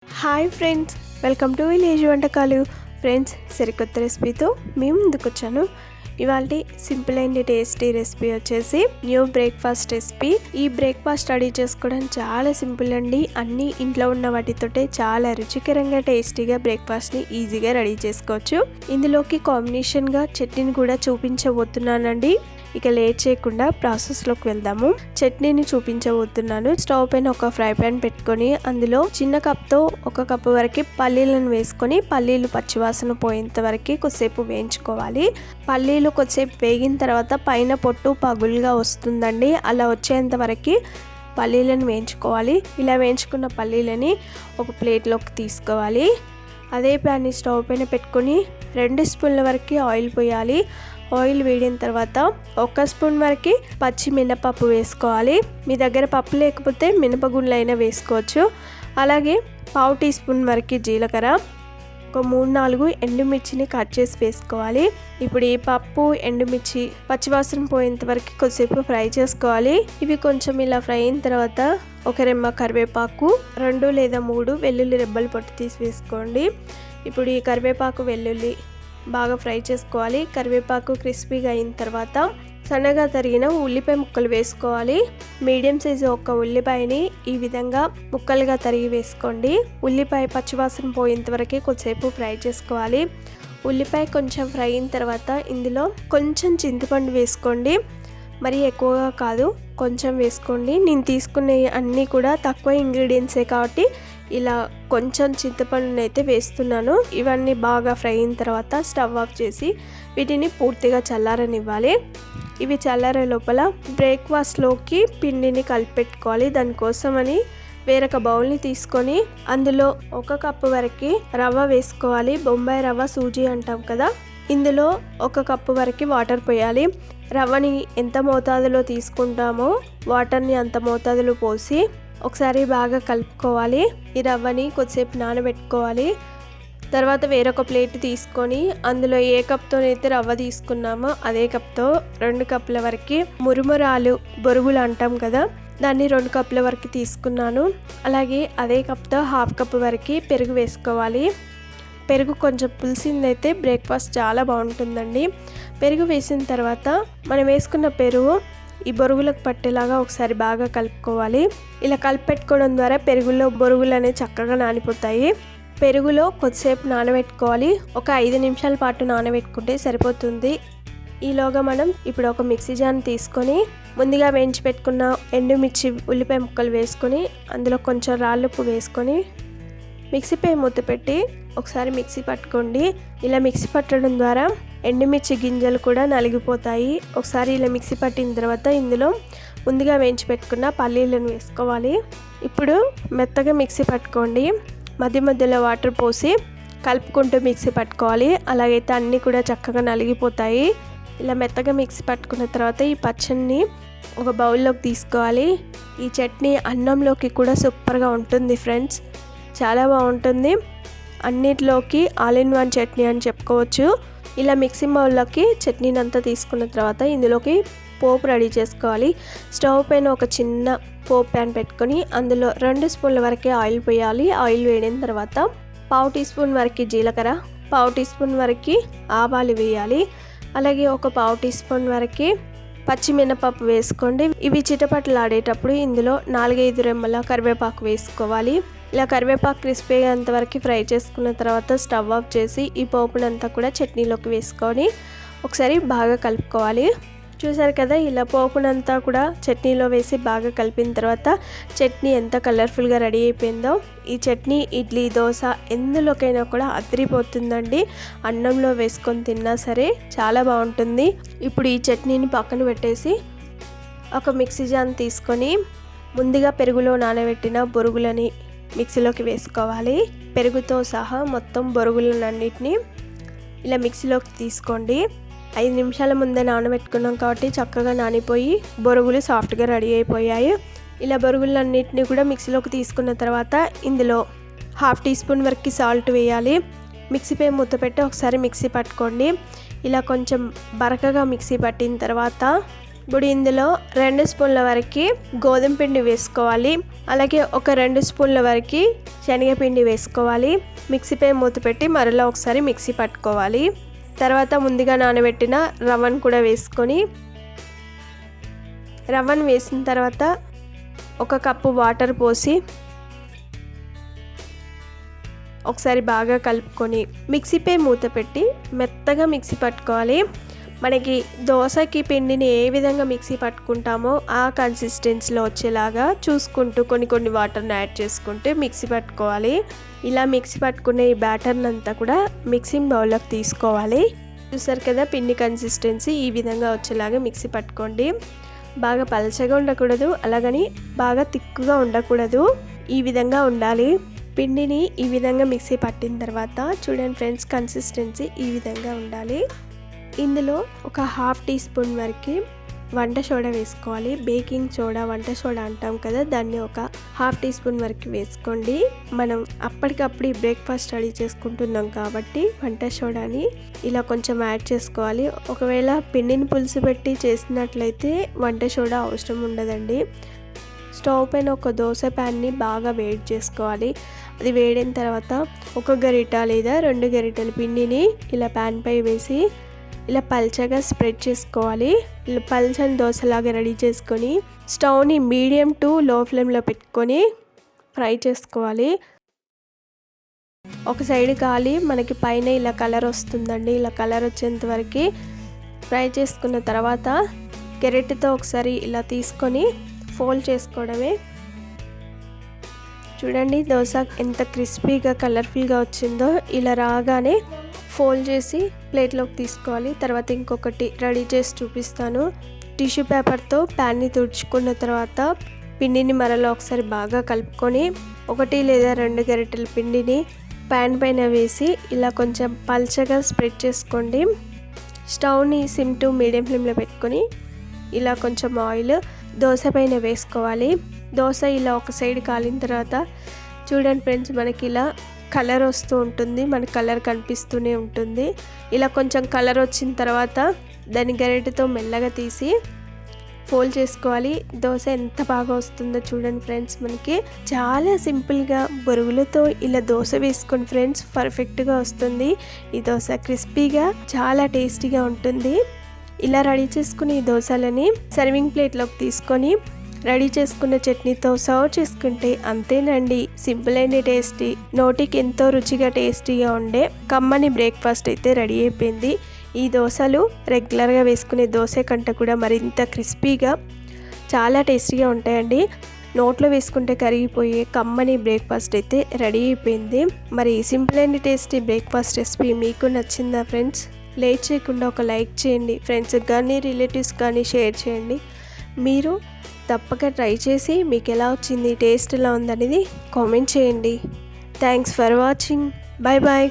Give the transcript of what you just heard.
Hi friends, welcome to village వంటకాలు. Friends, సరికొత్త రెసిపీతో మేము ముందుకు వచ్చాను. ఇవాళ సింపుల్ అండ్ టేస్టీ రెసిపీ వచ్చేసి న్యూ బ్రేక్ఫాస్ట్ రెసిపీ. ఈ బ్రేక్ఫాస్ట్ రెడీ చేసుకోవడం చాలా సింపుల్ అండి. అన్ని ఇంట్లో ఉన్న వాటితోటే చాలా రుచికరంగా టేస్టీగా బ్రేక్ఫాస్ట్ని ఈజీగా రెడీ చేసుకోవచ్చు. ఇందులోకి కాంబినేషన్గా చట్నీని కూడా చూపించబోతున్నానండి. ఇక లేట్ చేయకుండా ప్రాసెస్లోకి వెళ్దాము. చట్నీని చూపించబోతున్నాను. స్టవ్ పైన ఒక ఫ్రై ప్యాన్ పెట్టుకొని అందులో చిన్న కప్తో 1 కప్పు వరకు పల్లీలను వేసుకొని పల్లీలు పచ్చివాసన పోయేంత వరకు కొద్దిసేపు వేయించుకోవాలి. పల్లీలు కొద్దిసేపు వేగిన తర్వాత పైన పొట్టు పగులుగా వస్తుందండి. అలా వచ్చేంత వరకు పల్లీలను వేయించుకోవాలి. ఇలా వేయించుకున్న పల్లీలని ఒక ప్లేట్లోకి తీసుకోవాలి. అదే ప్యాన్ని స్టవ్ పైన పెట్టుకొని 2 స్పూన్ల వరకు ఆయిల్ పోయాలి. ఆయిల్ వేడిన తర్వాత 1 స్పూన్ వరకు పచ్చి మినపప్పు వేసుకోవాలి. మీ దగ్గర పప్పు లేకపోతే మినపగుండ్లు అయినా వేసుకోవచ్చు. అలాగే 1/2 టీ స్పూన్ వరకు జీలకర్ర, ఒక 3-4 ఎండుమిర్చిని కట్ చేసి వేసుకోవాలి. ఇప్పుడు ఈ పప్పు ఎండుమిర్చి పచ్చివాసన పోయేంత వరకు కొద్దిసేపు ఫ్రై చేసుకోవాలి. ఇవి కొంచెం ఇలా ఫ్రై అయిన తర్వాత ఒక రెమ్మ కరివేపాకు, 2 లేదా 3 వెల్లుల్లి రెబ్బలు పొట్టు తీసి వేసుకోండి. ఇప్పుడు ఈ కరివేపాకు వెల్లుల్లి బాగా ఫ్రై చేసుకోవాలి. కరివేపాకు క్రిస్పీగా అయిన తర్వాత సన్నగా తరిగిన ఉల్లిపాయ ముక్కలు వేసుకోవాలి. మీడియం సైజు ఒక ఉల్లిపాయని ఈ విధంగా ముక్కలుగా తరిగి వేసుకోండి. ఉల్లిపాయ పచ్చివాసన పోయేంత వరకు కొద్దిసేపు ఫ్రై చేసుకోవాలి. ఉల్లిపాయ కొంచెం ఫ్రై అయిన తర్వాత ఇందులో కొంచెం చింతపండు వేసుకోండి. మరి ఎక్కువగా కాదు, కొంచెం వేసుకోండి. నేను తీసుకునే అన్నీ కూడా తక్కువ ఇంగ్రీడియంట్సే కాబట్టి ఇలా కొంచెం చింతపండుని అయితే వేస్తున్నాను. ఇవన్నీ బాగా ఫ్రై అయిన తర్వాత స్టవ్ ఆఫ్ చేసి వీటిని పూర్తిగా చల్లారనివ్వాలి. ఇవి చల్లారే లోపల బ్రేక్ఫాస్ట్లోకి పిండిని కలిపెట్టుకోవాలి. దానికోసమని వేరొక బౌల్ని తీసుకొని అందులో 1 కప్పు వరకు రవ్వ వేసుకోవాలి. బొంబాయి రవ్వ, సూజీ అంటాం కదా. ఇందులో 1 కప్పు వరకు వాటర్ పోయాలి. రవ్వని ఎంత మోతాదులో తీసుకుంటామో వాటర్ని అంత మోతాదులో పోసి ఒకసారి బాగా కలుపుకోవాలి. ఈ రవ్వని కొద్దిసేపు నానబెట్టుకోవాలి. తర్వాత వేరొక ప్లేట్ తీసుకొని అందులో ఏ కప్తోనైతే రవ్వ తీసుకున్నామో అదే కప్తో 2 కప్పుల వరకు మురుమురాలు, బొరుగులు అంటాం కదా, దాన్ని 2 కప్పుల వరకు తీసుకున్నాను. అలాగే అదే కప్తో 1/2 కప్పు వరకు పెరుగు వేసుకోవాలి. పెరుగు కొంచెం పులిసిందైతే బ్రేక్ఫాస్ట్ చాలా బాగుంటుందండి. పెరుగు వేసిన తర్వాత మనం వేసుకున్న పెరుగు ఈ బొరుగులకు పట్టేలాగా ఒకసారి బాగా కలుపుకోవాలి. ఇలా కలిపెట్టుకోవడం ద్వారా పెరుగులో బొరుగులు అనేవి చక్కగా నానిపోతాయి. పెరుగులో కొద్దిసేపు నానబెట్టుకోవాలి. ఒక 5 నిమిషాల పాటు నానబెట్టుకుంటే సరిపోతుంది. ఈలోగా మనం ఇప్పుడు ఒక మిక్సీ జార్ని తీసుకొని ముందుగా వేయించి పెట్టుకున్న ఎండుమిర్చి, ఉల్లిపాయ ముక్కలు వేసుకొని అందులో కొంచెం రాళ్ళుప్పు వేసుకొని మిక్సీపై మూత పెట్టి ఒకసారి మిక్సీ పట్టుకోండి. ఇలా మిక్సీ పట్టడం ద్వారా ఎండుమిర్చి గింజలు కూడా నలిగిపోతాయి. ఒకసారి ఇలా మిక్సీ పట్టిన తర్వాత ఇందులో ముందుగా వేయించి పెట్టుకున్న పల్లీలను వేసుకోవాలి. ఇప్పుడు మెత్తగా మిక్సీ పట్టుకోండి. మధ్య మధ్యలో వాటర్ పోసి కలుపుకుంటూ మిక్సీ పట్టుకోవాలి. అలాగైతే అన్నీ కూడా చక్కగా నలిగిపోతాయి. ఇలా మెత్తగా మిక్సీ పట్టుకున్న తర్వాత ఈ పచ్చడిని ఒక బౌల్లోకి తీసుకోవాలి. ఈ చట్నీ అన్నంలోకి కూడా సూపర్గా ఉంటుంది ఫ్రెండ్స్, చాలా బాగుంటుంది. అన్నిటిలోకి ఆల్ ఇన్ వన్ చట్నీ అని చెప్పుకోవచ్చు. ఇలా మిక్సీ బౌల్లోకి చట్నీని అంతా తీసుకున్న తర్వాత ఇందులోకి పోపు రెడీ చేసుకోవాలి. స్టవ్ పైన ఒక చిన్న పోపు ప్యాన్ పెట్టుకొని అందులో 2 స్పూన్ల వరకు ఆయిల్ పోయాలి. ఆయిల్ వేడిన తర్వాత 1/2 టీ స్పూన్ వరకు జీలకర్ర, 1/2 టీ స్పూన్ వరకు ఆవాలు వేయాలి. అలాగే ఒక 1/2 టీ స్పూన్ వరకు పచ్చిమినపప్పు వేసుకోండి. ఇవి చిటపటలాడేటప్పుడు ఇందులో 4-5 రెమ్మల కరివేపాకు వేసుకోవాలి. ఇలా కరివేపాకు క్రిస్పీ అయ్యేంత వరకు ఫ్రై చేసుకున్న తర్వాత స్టవ్ ఆఫ్ చేసి ఈ పోపునంతా కూడా చట్నీలోకి వేసుకొని ఒకసారి బాగా కలుపుకోవాలి. చూసారు కదా, ఇలా పోపునంతా కూడా చట్నీలో వేసి బాగా కలిపిన తర్వాత చట్నీ ఎంత కలర్ఫుల్గా రెడీ అయిపోయిందో. ఈ చట్నీ ఇడ్లీ, దోశ ఎందులోకైనా కూడా అదిరిపోతుందండి. అన్నంలో వేసుకొని తిన్నా సరే చాలా బాగుంటుంది. ఇప్పుడు ఈ చట్నీని పక్కన పెట్టేసి ఒక మిక్సీ జార్ని తీసుకొని ముందుగా పెరుగులో నానబెట్టిన బొరుగులని మిక్సీలోకి వేసుకోవాలి. పెరుగుతో సహా మొత్తం బొరుగులన్నిటిని ఇలా మిక్సీలోకి తీసుకోండి. 5 నిమిషాల ముందే నానబెట్టుకున్నాం కాబట్టి చక్కగా నానిపోయి బొరుగులు సాఫ్ట్గా రెడీ అయిపోయాయి. ఇలా బొరుగులన్నిటిని కూడా మిక్సీలోకి తీసుకున్న తర్వాత ఇందులో 1/2 టీ స్పూన్ వరకు సాల్ట్ వేయాలి. మిక్సీపై మూత పెట్టి ఒకసారి మిక్సీ పట్టుకోండి. ఇలా కొంచెం బరకగా మిక్సీ పట్టిన తర్వాత ఇప్పుడు ఇందులో 2 స్పూన్ల వరకు గోధుమ పిండి వేసుకోవాలి. అలాగే ఒక 2 స్పూన్ల వరకు శనగపిండి వేసుకోవాలి. మిక్సీపై మూత పెట్టి మరలా ఒకసారి మిక్సీ పట్టుకోవాలి. తర్వాత ముందుగా నానబెట్టిన రవ్వను కూడా వేసుకొని రవ్వను వేసిన తర్వాత 1 కప్పు వాటర్ పోసి ఒకసారి బాగా కలుపుకొని మిక్సీపై మూత పెట్టి మెత్తగా మిక్సీ పట్టుకోవాలి. మనకి దోశకి పిండిని ఏ విధంగా మిక్సీ పట్టుకుంటామో ఆ కన్సిస్టెన్సీలో వచ్చేలాగా చూసుకుంటూ కొన్ని వాటర్ని యాడ్ చేసుకుంటూ మిక్సీ పట్టుకోవాలి. ఇలా మిక్సీ పట్టుకునే ఈ బ్యాటర్ని అంతా కూడా మిక్సింగ్ బౌల్లోకి తీసుకోవాలి. చూసారు కదా, పిండి కన్సిస్టెన్సీ ఈ విధంగా వచ్చేలాగా మిక్సీ పట్టుకోండి. బాగా పలచగా ఉండకూడదు, అలాగని బాగా తిక్కుగా ఉండకూడదు, ఈ విధంగా ఉండాలి. పిండిని ఈ విధంగా మిక్సీ పట్టిన తర్వాత చూడండి ఫ్రెండ్స్, కన్సిస్టెన్సీ ఈ విధంగా ఉండాలి. ఇందులో ఒక 1/2 టీ స్పూన్ వరకు వంట సోడా వేసుకోవాలి. బేకింగ్ సోడా, వంట సోడా అంటాం కదా, దాన్ని ఒక 1/2 టీ స్పూన్ వరకు వేసుకోండి. మనం అప్పటికప్పుడు ఈ బ్రేక్ఫాస్ట్ రెడీ చేసుకుంటున్నాం కాబట్టి వంట సోడాని ఇలా కొంచెం యాడ్ చేసుకోవాలి. ఒకవేళ పిండిని పులుసు పెట్టి చేసినట్లయితే వంట సోడా అవసరం ఉండదండి. స్టవ్ పైన ఒక దోశ ప్యాన్ని బాగా వేడి చేసుకోవాలి. అది వేడిన తర్వాత 1 గరిట లేదా 2 గరిటెల పిండిని ఇలా ప్యాన్ పై వేసి ఇలా పల్చగా స్ప్రెడ్ చేసుకోవాలి. ఇలా పల్చని దోశలాగా రెడీ చేసుకొని స్టవ్ని మీడియం టు లో ఫ్లేమ్లో పెట్టుకొని ఫ్రై చేసుకోవాలి. ఒక సైడ్ కాలి మనకి పైన ఇలా కలర్ వస్తుందండి. ఇలా కలర్ వచ్చేంత వరకు ఫ్రై చేసుకున్న తర్వాత గరిటెతో ఒకసారి ఇలా తీసుకొని ఫోల్డ్ చేసుకోవడమే. చూడండి దోశ ఎంత క్రిస్పీగా కలర్ఫుల్గా వచ్చిందో. ఇలా రాగానే ఫోల్డ్ చేసి ప్లేట్లోకి తీసుకోవాలి. తర్వాత ఇంకొకటి రెడీ చేసి చూపిస్తాను. టిష్యూ పేపర్తో ప్యాన్ని తుడుచుకున్న తర్వాత పిండిని మరలా ఒకసారి బాగా కలుపుకొని 1 లేదా 2 గరిటెల పిండిని ప్యాన్ పైన వేసి ఇలా కొంచెం పల్చగా స్ప్రెడ్ చేసుకోండి. స్టవ్ని సిమ్ టు మీడియం ఫ్లేమ్లో పెట్టుకొని ఇలా కొంచెం ఆయిల్ దోశ పైన వేసుకోవాలి. దోశ ఇలా ఒక సైడ్ కాలిన తర్వాత చూడండి ఫ్రెండ్స్, మనకి ఇలా కలర్ వస్తూ ఉంటుంది, మనకి కలర్ కనిపిస్తూనే ఉంటుంది. ఇలా కొంచెం కలర్ వచ్చిన తర్వాత దాని గరిటెతో మెల్లగా తీసి ఫోల్డ్ చేసుకోవాలి. దోశ ఎంత బాగా వస్తుందో చూడండి ఫ్రెండ్స్. మనకి చాలా సింపుల్గా బొరుగులతో ఇలా దోశ వేసుకోండి ఫ్రెండ్స్, పర్ఫెక్ట్గా వస్తుంది. ఈ దోశ క్రిస్పీగా చాలా టేస్టీగా ఉంటుంది. ఇలా రెడీ చేసుకుని ఈ దోశలని సర్వింగ్ ప్లేట్లోకి తీసుకొని రెడీ చేసుకున్న చట్నీతో సర్వ్ చేసుకుంటే అంతేనండి, సింపుల్ అండ్ టేస్టీ, నోటికి ఎంతో రుచిగా టేస్టీగా ఉండే కమ్మని బ్రేక్ఫాస్ట్ అయితే రెడీ అయిపోయింది. ఈ దోశలు రెగ్యులర్గా వేసుకునే దోశ కంటే కూడా మరింత క్రిస్పీగా చాలా టేస్టీగా ఉంటాయండి. నోట్లో వేసుకుంటే కరిగిపోయే కమ్మని బ్రేక్ఫాస్ట్ అయితే రెడీ అయిపోయింది. మరి simple and tasty breakfast recipe మీకు నచ్చిందా ఫ్రెండ్స్? లేట్ చేయకుండా ఒక లైక్ చేయండి, ఫ్రెండ్స్కి కానీ రిలేటివ్స్ కానీ షేర్ చేయండి. మీరు తప్పక ట్రై చేసి మీకు ఎలా వచ్చింది, టేస్ట్ ఎలా ఉందనేది కామెంట్ చేయండి. Thanks for watching. Bye bye.